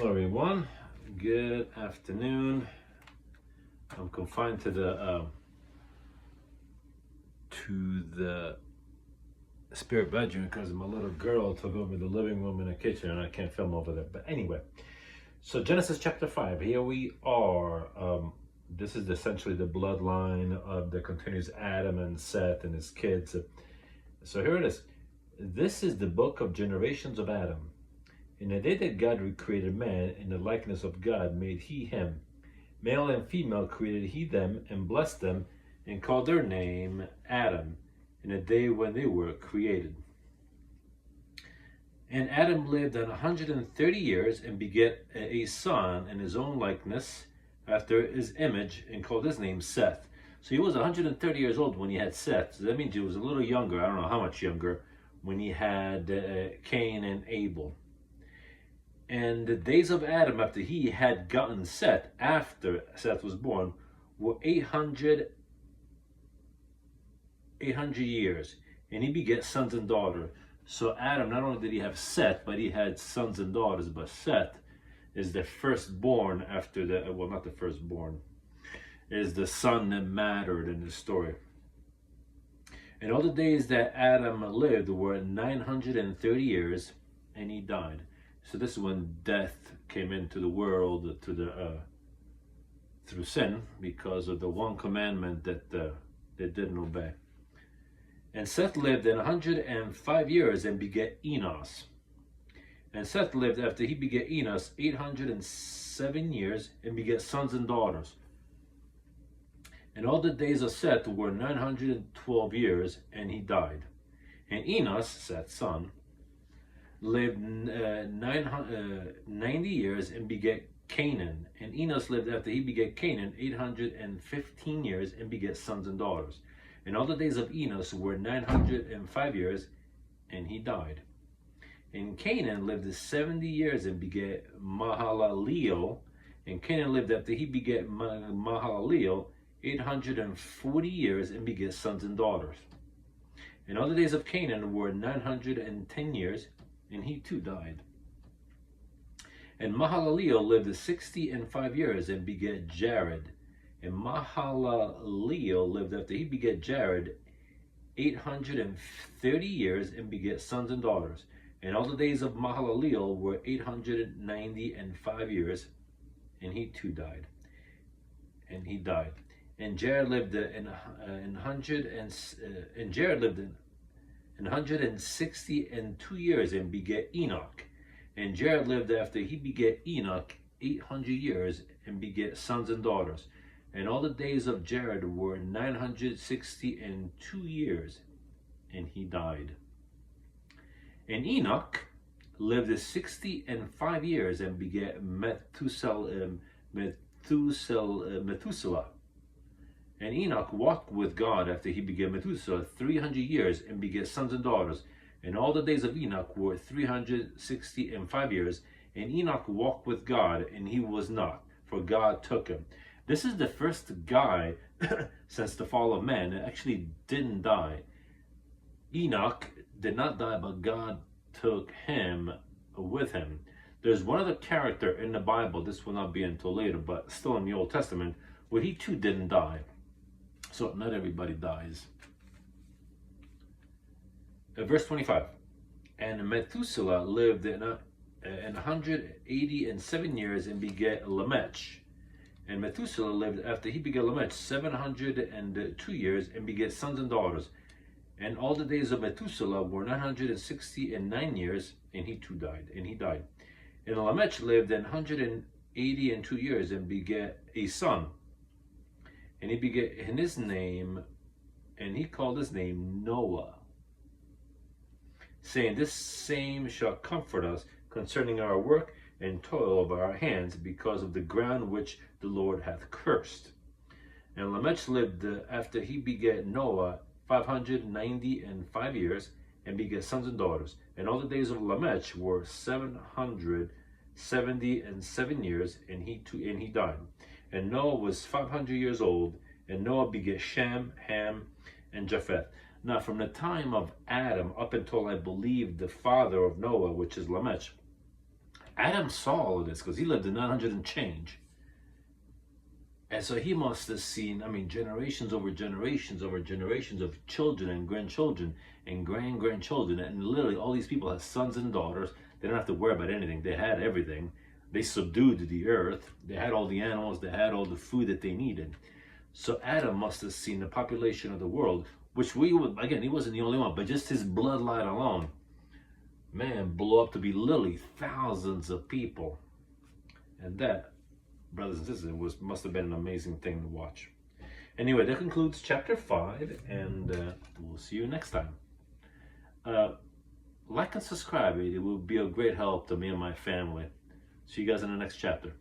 Hello everyone, good afternoon. I'm confined to the spirit bedroom because my little girl took over the living room and the kitchen and I can't film over there. But anyway, so Genesis chapter 5, here we are. This is essentially the bloodline that continues Adam and Seth and his kids. So here it is. This is the book of generations of Adam. In the day that God recreated man, in the likeness of God made he him. Male and female created he them, and blessed them, and called their name Adam, in the day when they were created. And Adam lived 130 years, and begat a son in his own likeness, after his image, and called his name Seth. So he was 130 years old when he had Seth. So that means he was a little younger, I don't know how much younger, when he had Cain and Abel. And the days of Adam after he had gotten Seth, after Seth was born, were 800 years. And he begat sons and daughters. So Adam, not only did he have Seth, but he had sons and daughters. But Seth is the firstborn after the, well, not the firstborn, is the son that mattered in the story. And all the days that Adam lived were 930 years, and he died. So this is when death came into the world through sin, because of the one commandment that they didn't obey. And Seth lived 105 years and begat Enos. And Seth lived after he begat Enos 807 years and begat sons and daughters. And all the days of Seth were 912 years, and he died. And Enos, Seth's son, lived 90 years and begat Canaan. And Enos lived after he begat Canaan 815 years and begat sons and daughters. And all the days of Enos were 905 years, and he died. And Canaan lived 70 years and begat Mahalaleel. And Canaan lived after he begat Mahalaleel 840 years and begat sons and daughters. And all the days of Canaan were 910 years, and he too died. And Mahalaleel lived 65 years and begat Jared. And Mahalaleel lived after he begat Jared 830 years and begat sons and daughters. And all the days of Mahalaleel were 895 years, and he too died. And he died. And Jared lived 162 years and begat Enoch. And Jared lived after he begat Enoch 800 years and begat sons and daughters. And all the days of Jared were 962 years, and he died. And Enoch lived 65 years and begat Methuselah. And Enoch walked with God after he begat Methuselah 300 years and begat sons and daughters. And all the days of Enoch were 365 years. And Enoch walked with God, and he was not, for God took him. This is the first guy since the fall of man that actually didn't die. Enoch did not die, but God took him with him. There's one other character in the Bible, this will not be until later, but still in the Old Testament, where he too didn't die. So not everybody dies. Verse 25. And Methuselah lived in 187 years and begat Lamech. And Methuselah lived after he begat Lamech 702 years and begat sons and daughters. And all the days of Methuselah were 969 years, and he too died. And he died. And Lamech lived 182 years and begat a son. And he begat in his name, and he called his name Noah, saying, This same shall comfort us concerning our work and toil of our hands, because of the ground which the Lord hath cursed. And Lamech lived after he begat Noah 595 years, and begat sons and daughters. And all the days of Lamech were 777 years, and he died. And Noah was 500 years old, and Noah begat Shem, Ham, and Japheth. Now, from the time of Adam up until, I believe, the father of Noah, which is Lamech, Adam saw all of this because he lived in 900 and change. And so he must have seen, I mean, generations over generations over generations of children and grandchildren and grandchildren. And literally all these people had sons and daughters. They don't have to worry about anything. They had everything. They subdued the earth. They had all the animals. They had all the food that they needed. So Adam must have seen the population of the world, which we would, again, he wasn't the only one, but just his bloodline alone, man, blew up to be literally thousands of people. And that, brothers and sisters, must have been an amazing thing to watch. Anyway, that concludes chapter 5, and we'll see you next time. Like and subscribe. It will be a great help to me and my family. See you guys in the next chapter.